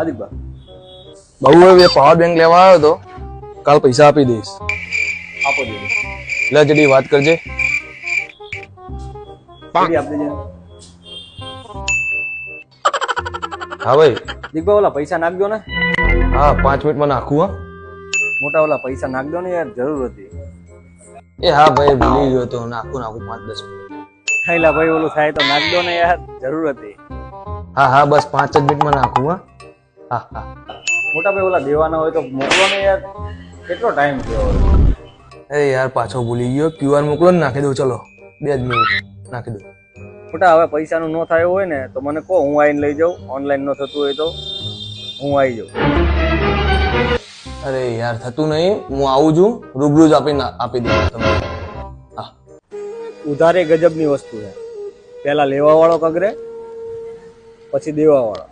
આદિકબા બહુ હવે power bank લેવા આવ્યો તો કાલ પૈસા આપી દઈશ. આપો દે લે જડી વાત કરજે. આપી દેજે. હા ભાઈ. દીકબા ઓલા પૈસા નાખજો ને. હા 5 મિનિટમાં નાખું. હા મોટા ઓલા પૈસા નાખજો ને યાર, જરૂર હતી. એ હા ભાઈ ભૂલી ગયો તો. નાખું 5-10 મિનિટ. ખાઈલા ભાઈ ઓલું થાય તો નાખજો ને યાર, જરૂર હતી. હા બસ 5 જ મિનિટમાં નાખું. હા મોટા ભાઈ ઓલા દેવાના હોય તો મોકલો ને યાર, કેટલો ટાઈમ થયો. એ યાર પાછો ભૂલી ગયો. QR મોકલો ને નાખી દઉં. ચલો 2 જ મિનિટ નાખી દઉં. મોટા હવે પૈસાનું ન થાય હોય ને તો મને કહો, હું આવીને લઈ જાઉં. ઓનલાઈન ન થતું હોય તો હું આવી જાઉં. અરે યાર થતું નહીં. હું આવું છું રૂબરૂ જ આપી દઉં તમને. હા ઉધારે ગજબની વસ્તુ છે. પહેલા લેવા વાળો કગરે, પછી દેવા વાળો.